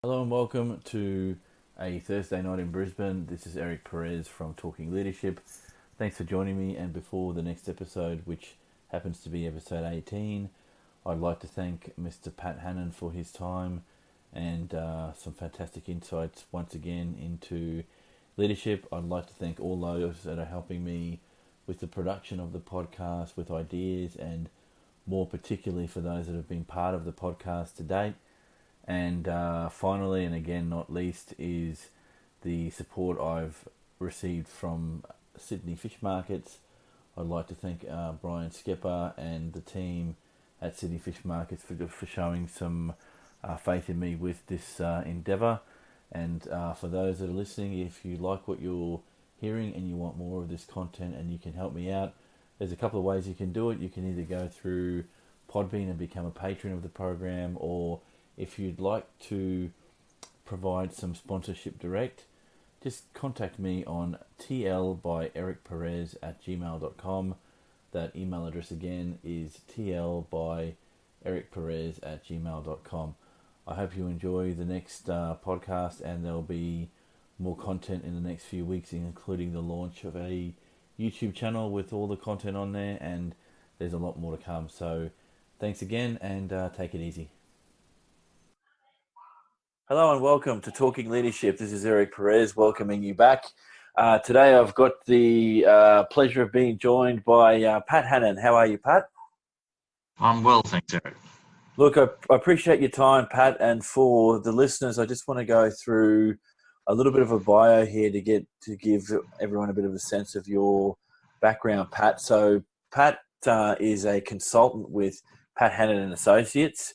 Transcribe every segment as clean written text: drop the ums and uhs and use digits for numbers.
Hello and welcome to a Thursday night in Brisbane. This is Eric Perez from Talking Leadership. Thanks for joining me. And before the next episode, which happens to be episode 18, I'd like to thank Mr. Pat Hannan for his time and some fantastic insights once again into leadership. I'd like to thank all those that are helping me with the production of the podcast, with ideas, and more particularly for those that have been part of the podcast to date. And finally, and again not least, is the support I've received from Sydney Fish Markets. I'd like to thank Brian Skepper and the team at Sydney Fish Markets for showing some faith in me with this endeavour. And for those that are listening, if you like what you're hearing and you want more of this content and you can help me out, there's a couple of ways you can do it. You can either go through Podbean and become a patron of the program, or if you'd like to provide some sponsorship direct, just contact me on TLbyEricPerez@gmail.com. That email address again is TLbyEricPerez@gmail.com. I hope you enjoy the next podcast, and there'll be more content in the next few weeks, including the launch of a YouTube channel with all the content on there, and there's a lot more to come. So thanks again, and take it easy. Hannan, and welcome to Talking Leadership. This is Eric Perez welcoming you back. Today I've got the pleasure of being joined by Pat Hannan. How are you, Pat? I'm well, thanks, Eric. Look, I appreciate your time, Pat, and for the listeners, I just want to go through a little bit of a bio here to give everyone a bit of a sense of your background, Pat. So Pat is a consultant with Pat Hannan Associates.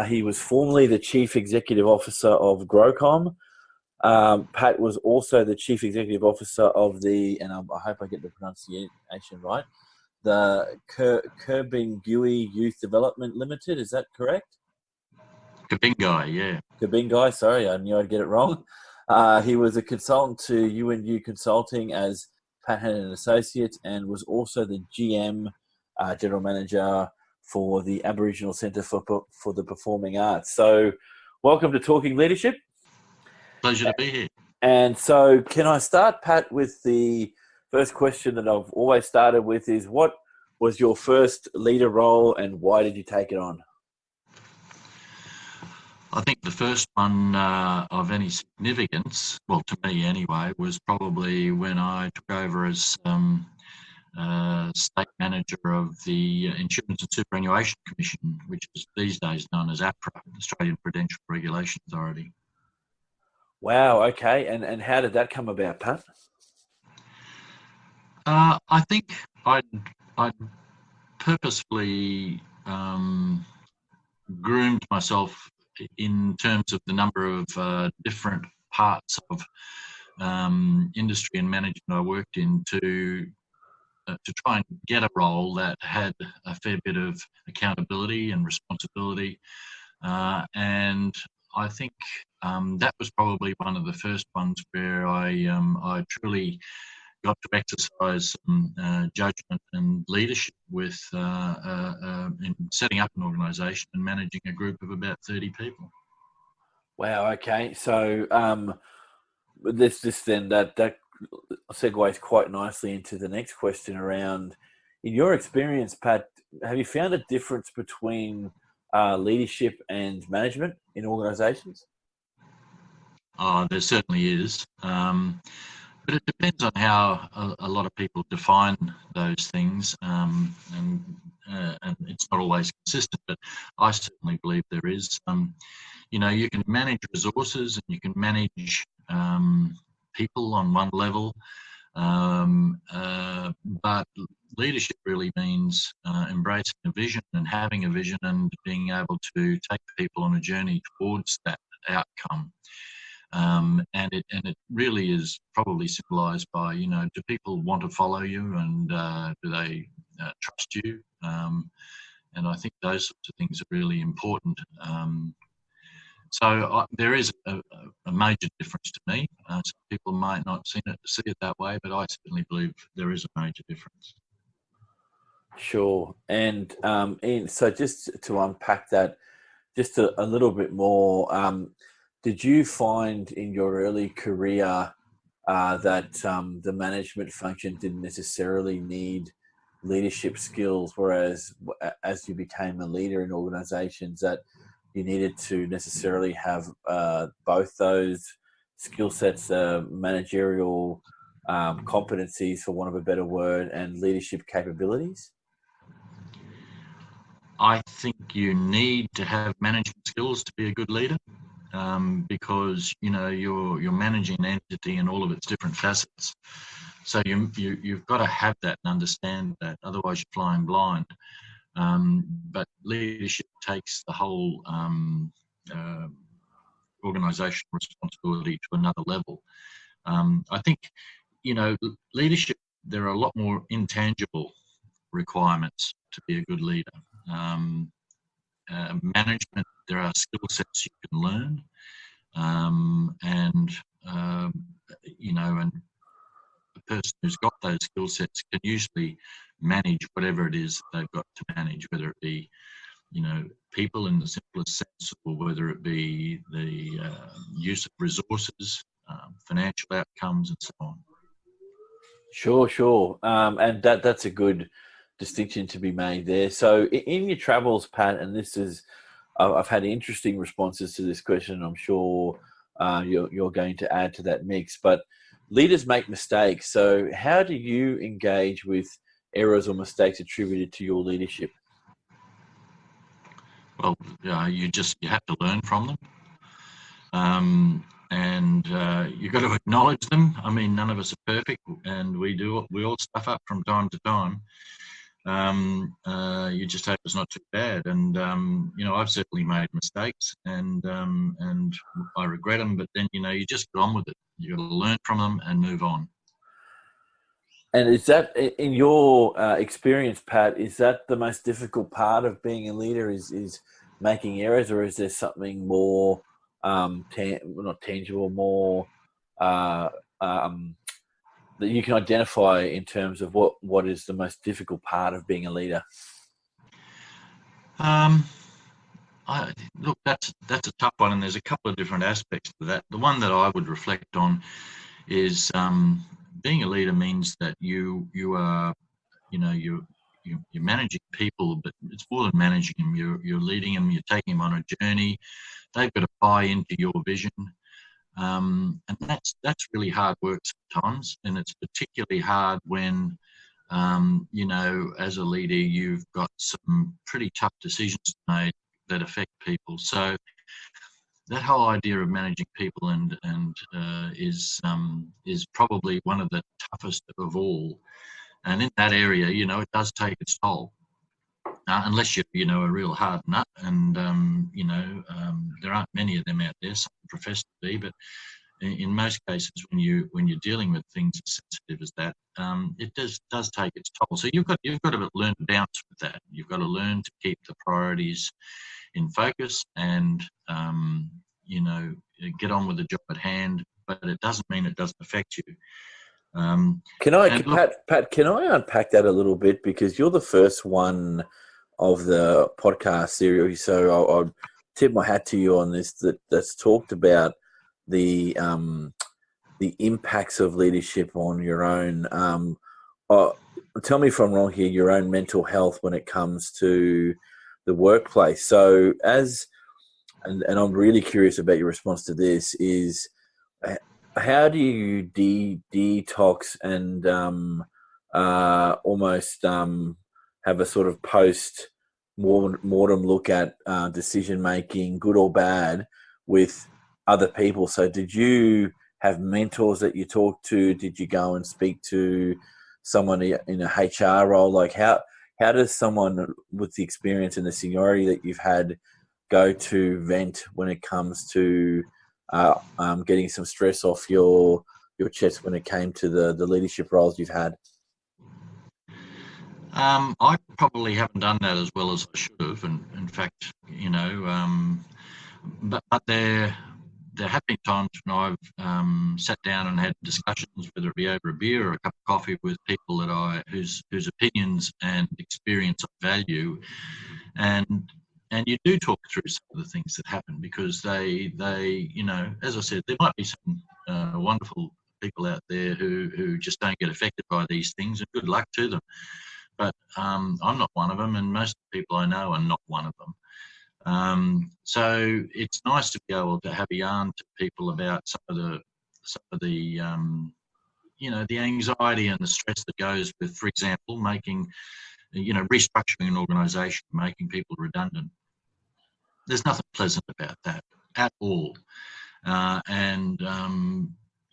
He was formerly the Chief Executive Officer of Growcom. Pat was also the Chief Executive Officer of and I hope I get the pronunciation right, the Kerbinguy Youth Development Limited. Is that correct? Kabingai, yeah. Kabingai, sorry, I knew I'd get it wrong. He was a consultant to U&U Consulting as Pat Hannan Associates, and was also the GM, General Manager, for the Aboriginal Centre for the Performing Arts. So welcome to Talking Leadership. Pleasure to be here. And so can I start, Pat, with the first question that I've always started with is, what was your first leader role and why did you take it on? I think the first one of any significance, well, to me anyway, was probably when I took over as State Manager of the Insurance and Superannuation Commission, which is these days known as APRA, Australian Prudential Regulation Authority. Wow, okay. And how did that come about, Pat? I think I'd purposefully groomed myself in terms of the number of different parts of industry and management I worked in to try and get a role that had a fair bit of accountability and responsibility. And I think that was probably one of the first ones where I truly got to exercise some judgment and leadership with in setting up an organisation and managing a group of about 30 people. Wow, okay. So that segues quite nicely into the next question around, in your experience, Pat, have you found a difference between leadership and management in organisations? There certainly is. But it depends on how a lot of people define those things, and it's not always consistent, but I certainly believe there is. You can manage resources and you can manage people on one level, but leadership really means embracing a vision and having a vision and being able to take people on a journey towards that outcome. And it really is probably symbolised by, do people want to follow you, and do they trust you? And I think those sorts of things are really important. So there is a major difference to me. Some people might not see it that way, but I certainly believe there is a major difference. Sure. And Ian, so just to unpack that just a little bit more, did you find in your early career that the management function didn't necessarily need leadership skills, whereas as you became a leader in organizations that you needed to necessarily have both those skill sets, managerial competencies, for want of a better word, and leadership capabilities? I think you need to have management skills to be a good leader, because you're managing an entity and all of its different facets. So you've got to have that and understand that. Otherwise, you're flying blind. But leadership takes the whole organizational responsibility to another level. I think leadership. There are a lot more intangible requirements to be a good leader. Management, there are skill sets you can learn, and the person who's got those skill sets can usually manage whatever it is they've got to manage, whether it be people in the simplest sense, or whether it be the use of resources, financial outcomes, and so on. Sure. And that's a good distinction to be made there. So in your travels, Pat, and this is, I've had interesting responses to this question. I'm sure you're going to add to that mix, but leaders make mistakes. So how do you engage with errors or mistakes attributed to your leadership? Well, you have to learn from them. And you've got to acknowledge them. I mean, none of us are perfect, and we all stuff up from time to time. You just hope it's not too bad. And I've certainly made mistakes, and I regret them. But then you just get on with it. You got to learn from them and move on. And is that, in your experience, Pat, is that the most difficult part of being a leader? Is making errors, or is there something more not tangible, more that you can identify in terms of what is the most difficult part of being a leader? Look, that's a tough one, and there's a couple of different aspects to that. The one that I would reflect on is being a leader means that you are, you're managing people, but it's more than managing them. You're leading them. You're taking them on a journey. They've got to buy into your vision, and that's really hard work sometimes. And it's particularly hard when, as a leader, you've got some pretty tough decisions to make that affect people. So that whole idea of managing people is probably one of the toughest of all. And in that area, it does take its toll. Unless you're a real hard nut, and there aren't many of them out there. Some profess to be, but in most cases, when you're dealing with things as sensitive as that, it does take its toll. So you've got to learn to bounce with that. You've got to learn to keep the priorities in focus, and get on with the job at hand. But it doesn't mean it doesn't affect you. Pat, can I unpack that a little bit, because you're the first one of the podcast series, so I'll tip my hat to you on this. That's talked about the impacts of leadership on your own. Tell me if I'm wrong here. Your own mental health when it comes to the workplace. So and I'm really curious about your response to this. Is how do you detox and almost have a sort of post-mortem look at decision-making, good or bad, with other people? So did you have mentors that you talked to? Did you go and speak to someone in a HR role? Like how does someone with the experience and the seniority that you've had go to vent when it comes to getting some stress off your chest when it came to the leadership roles you've had? I probably haven't done that as well as I should have, and in fact, but there have been times when I've sat down and had discussions, whether it be over a beer or a cup of coffee, with people that whose opinions and experience I value, and and you do talk through some of the things that happen, because they as I said, there might be some wonderful people out there who just don't get affected by these things, and good luck to them. But I'm not one of them, and most of the people I know are not one of them. So it's nice to be able to have a yarn to people about some of the the anxiety and the stress that goes with, for example, restructuring an organisation, making people redundant. There's nothing pleasant about that at all.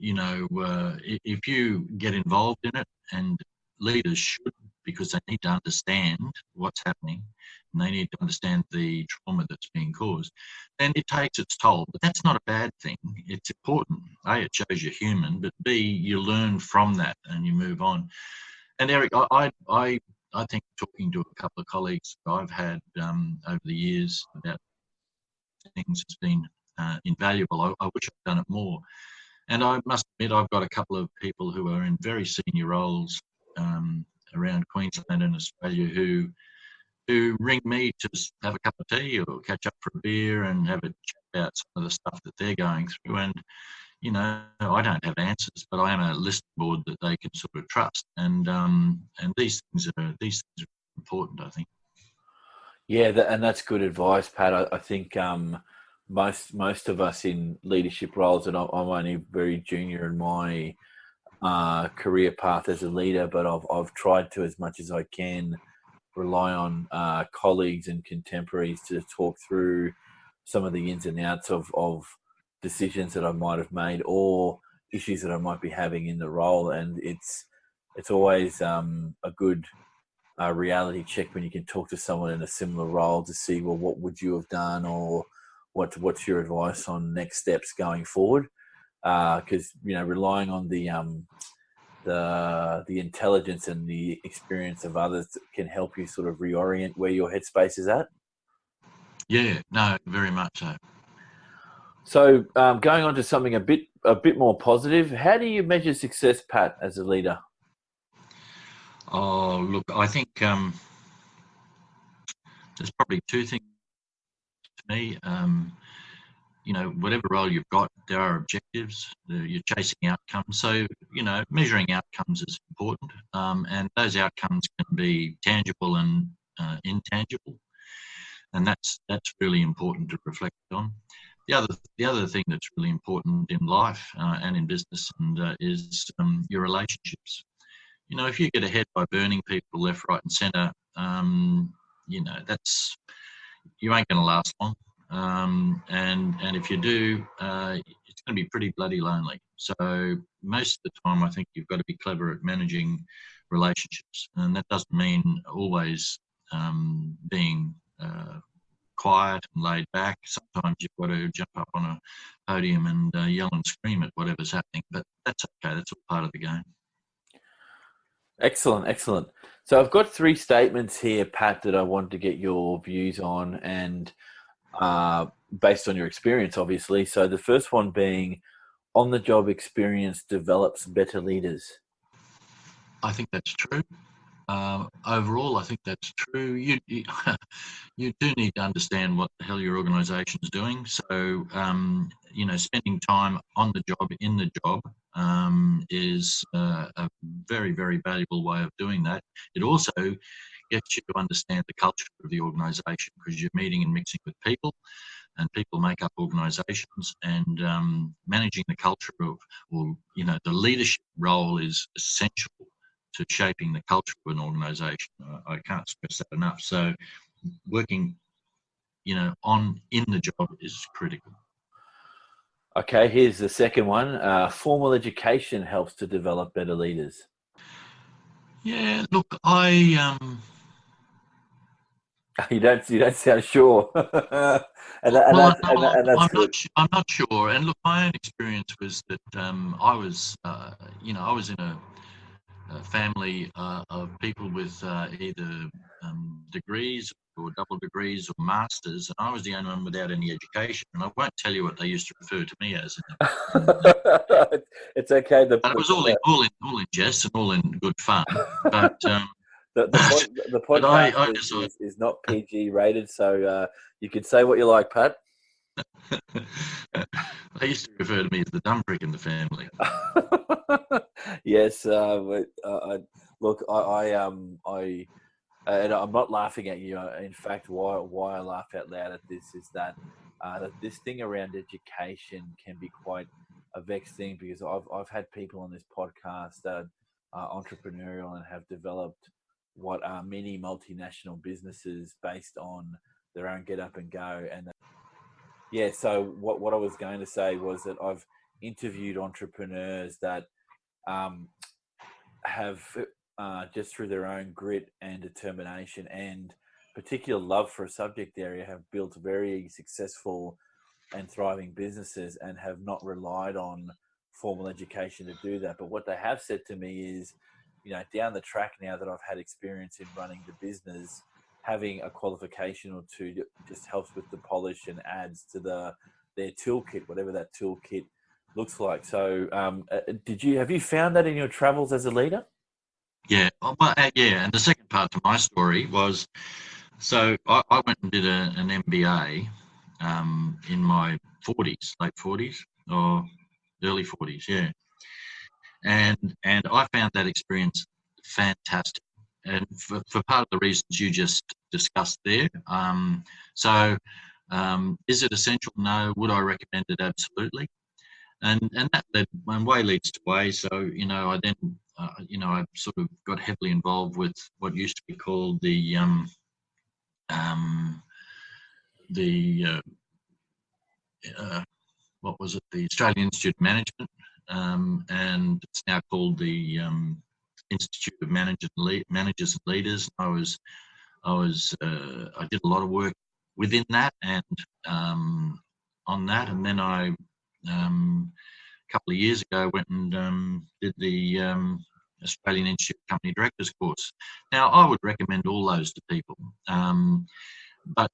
If you get involved in it, and leaders should, because they need to understand what's happening, and they need to understand the trauma that's being caused, then it takes its toll. But that's not a bad thing. It's important. A, it shows you're human, but B, you learn from that and you move on. And Eric, I think talking to a couple of colleagues I've had over the years about things has been invaluable. I wish I'd done it more. And I must admit, I've got a couple of people who are in very senior roles around Queensland and Australia who ring me to have a cup of tea or catch up for a beer and have a chat about some of the stuff that they're going through. And I don't have answers, but I am a listening board that they can sort of trust. And these things are important, I think. Yeah, and that's good advice, Pat. I think most of us in leadership roles, and I'm only very junior in my career path as a leader, but I've tried to, as much as I can, rely on colleagues and contemporaries to talk through some of the ins and outs of decisions that I might have made or issues that I might be having in the role. And it's always a good reality check when you can talk to someone in a similar role to see, well, what would you have done, or what's your advice on next steps going forward? Because relying on the intelligence and the experience of others can help you sort of reorient where your headspace is at. Yeah, no, very much so. So going on to something a bit more positive, how do you measure success, Pat, as a leader? Oh, look, I think there's probably two things to me. Whatever role you've got, there are objectives. You're chasing outcomes. So, measuring outcomes is important. And those outcomes can be tangible and intangible. And that's really important to reflect on. The other thing that's really important in life and in business is your relationships. If you get ahead by burning people left, right, and centre, you ain't going to last long. And if you do, it's going to be pretty bloody lonely. So most of the time, I think you've got to be clever at managing relationships, and that doesn't mean always being quiet and laid back. Sometimes you've got to jump up on a podium and yell and scream at whatever's happening, but that's okay. That's all part of the game. Excellent. So I've got 3 statements here, Pat, that I wanted to get your views on, and based on your experience, obviously. So the first one being, on-the-job experience develops better leaders. I think that's true. Overall, I think that's true. You do need to understand what the hell your organisation is doing. So, spending time on the job, in the job, is a very, very valuable way of doing that. It also gets you to understand the culture of the organisation, because you're meeting and mixing with people, and people make up organisations, and managing the culture the leadership role is essential to shaping the culture of an organisation. I can't stress that enough. So working, in the job is critical. Okay, here's the second one. Formal education helps to develop better leaders. Yeah, look, You don't sound sure. I'm not sure. And look, my own experience was that I was in a family of people with either degrees or double degrees or masters, and I was the only one without any education. And I won't tell you what they used to refer to me as. It's okay. But it was all in jest and all in good fun. But The but podcast I decided. is not PG rated, so you can say what you like, Pat. They used to refer to me as the dumb prick in the family. Yes, look, and I'm not laughing at you. In fact, why I laugh out loud at this is that this thing around education can be quite a vexed thing, because I've had people on this podcast that are entrepreneurial and have developed what are many multinational businesses based on their own get up and go. And yeah, so what I was going to say was that I've interviewed entrepreneurs that have just through their own grit and determination and particular love for a subject area have built very successful and thriving businesses and have not relied on formal education to do that. But what they have said to me is, down the track, now that I've had experience in running the business, having a qualification or two just helps with the polish and adds to their toolkit, whatever that toolkit looks like. So have you found that in your travels as a leader? Yeah, yeah. And the second part to my story was, so I went and did an MBA in my 40s, late 40s or early 40s, yeah. And I found that experience fantastic, and for part of the reasons you just discussed there. Is it essential? No. Would I recommend it? Absolutely. And that led, and way leads to way. So I then I sort of got heavily involved with what used to be called the what was it? The Australian Institute of Management, and it's now called the Institute of Managers and Leaders. I did a lot of work within that and on that, and then I a couple of years ago went and did the Australian Institute of Company Directors course. Now, I would recommend all those to people, but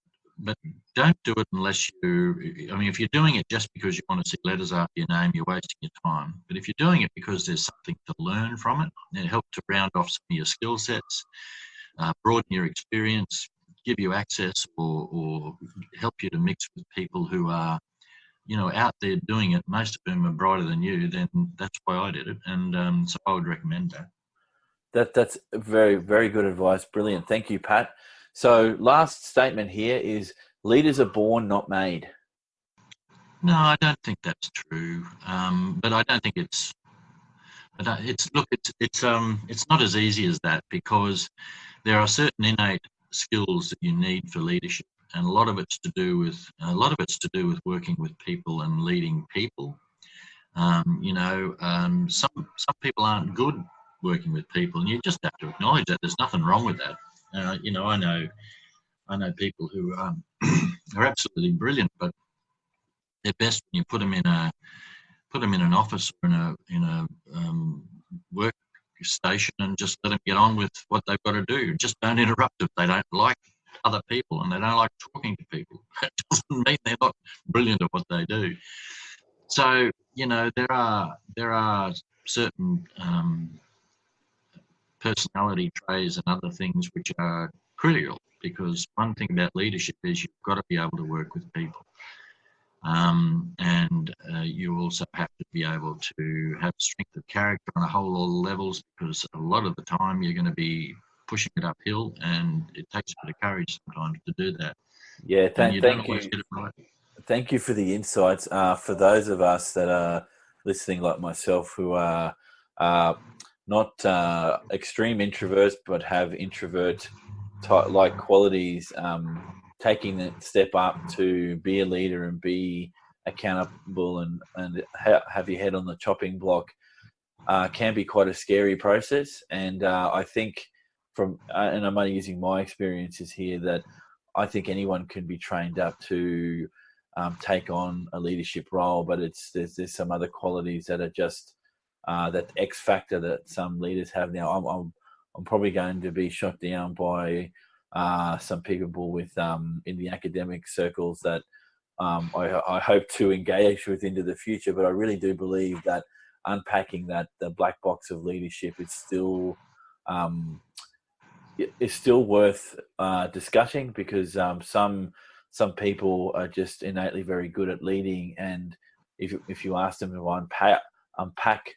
don't do it unless if you're doing it just because you want to see letters after your name, you're wasting your time. But if you're doing it because there's something to learn from it, and it helps to round off some of your skill sets, broaden your experience, give you access or help you to mix with people who are out there doing it, most of whom are brighter than you, then that's why I did it. And so I would recommend that. That's very, very good advice. Brilliant. Thank you, Pat. So last statement here is leaders are born, not made. No, I don't think that's true. But I don't think it's not as easy as that, because there are certain innate skills that you need for leadership, and a lot of it's to do with working with people and leading people. Some people aren't good working with people, and you just have to acknowledge that. There's nothing wrong with that. I know people who are absolutely brilliant, but they're best when you put them in an office or in a work station and just let them get on with what they've got to do. Just don't interrupt if they don't like other people and they don't like talking to people. That doesn't mean they're not brilliant at what they do. So there are certain personality traits and other things which are critical, because one thing about leadership is you've got to be able to work with people. And you also have to be able to have strength of character on a whole lot of levels, because a lot of the time you're going to be pushing it uphill, and it takes a bit of courage sometimes to do that. Yeah, thank you. Get it right. Thank you for the insights. For those of us that are listening, like myself, who are not extreme introverts but have introvert-like qualities, taking the step up to be a leader and be accountable and have your head on the chopping block can be quite a scary process. And I think and I'm only using my experiences here, that I think anyone can be trained up to take on a leadership role, but there's some other qualities that are just that X factor that some leaders have. Now, I'm probably going to be shot down by some people with in the academic circles that I hope to engage with into the future. But I really do believe that unpacking the black box of leadership is still is still worth discussing, because some people are just innately very good at leading, and if you ask them to unpack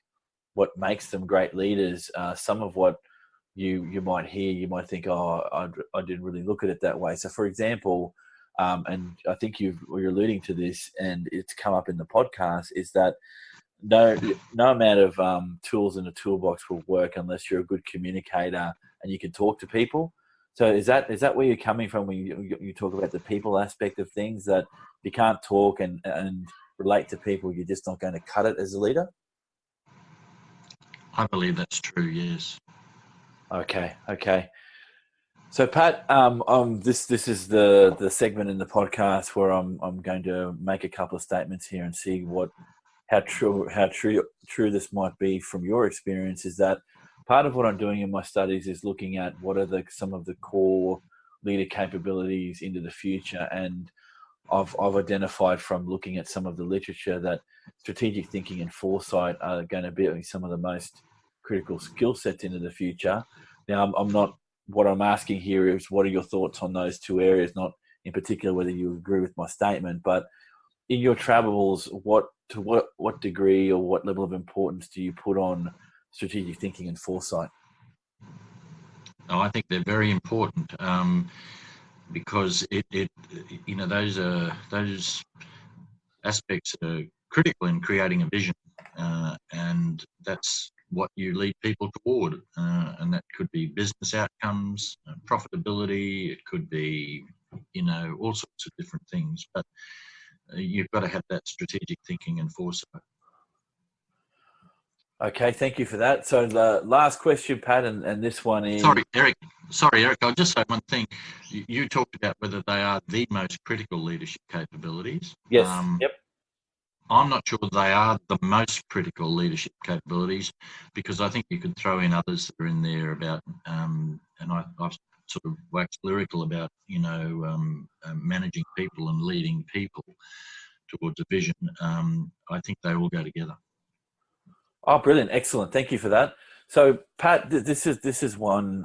what makes them great leaders, some of what you might hear, you might think, oh, I didn't really look at it that way. So, for example, and I think you're alluding to this, and it's come up in the podcast, is that no amount of tools in a toolbox will work unless you're a good communicator and you can talk to people. So is that where you're coming from when you talk about the people aspect of things, that if you can't talk and relate to people, you're just not going to cut it as a leader? I believe that's true, yes. Okay. So Pat, this is the segment in the podcast where I'm going to make a couple of statements here and see how true this might be from your experience. Is that part of what I'm doing in my studies is looking at what are some of the core leader capabilities into the future, and I've identified from looking at some of the literature that strategic thinking and foresight are going to be some of the most critical skill sets into the future. Now, I'm not. What I'm asking here is, what are your thoughts on those two areas? Not in particular whether you agree with my statement, but in your travels, what degree or what level of importance do you put on strategic thinking and foresight? Oh, I think they're very important, because those aspects are critical in creating a vision, and that's what you lead people toward, and that could be business outcomes, profitability. It could be all sorts of different things, but you've got to have that strategic thinking and foresight. Okay, thank you for that. So the last question, Pat, and this one is... Sorry, Eric, I'll just say one thing. You talked about whether they are the most critical leadership capabilities. Yes, yep. I'm not sure they are the most critical leadership capabilities, because I think you could throw in others that are in there about, and I've sort of waxed lyrical about, managing people and leading people towards a vision. I think they all go together. Oh, brilliant. Excellent. Thank you for that. So, Pat, this is one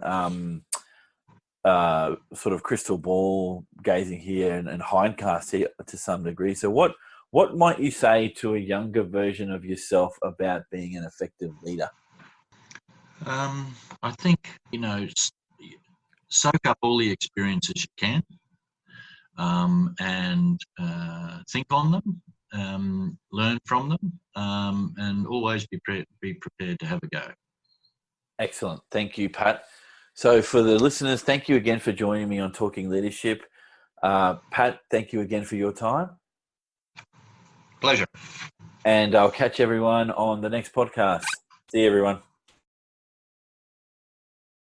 sort of crystal ball gazing here and hindcast here to some degree. So what might you say to a younger version of yourself about being an effective leader? I think, soak up all the experiences you can, and think on them, learn from them, and always be prepared to have a go. Excellent. Thank you, Pat. So for the listeners, thank you again for joining me on Talking Leadership. Pat, thank you again for your time. Pleasure. And I'll catch everyone on the next podcast. See you, everyone.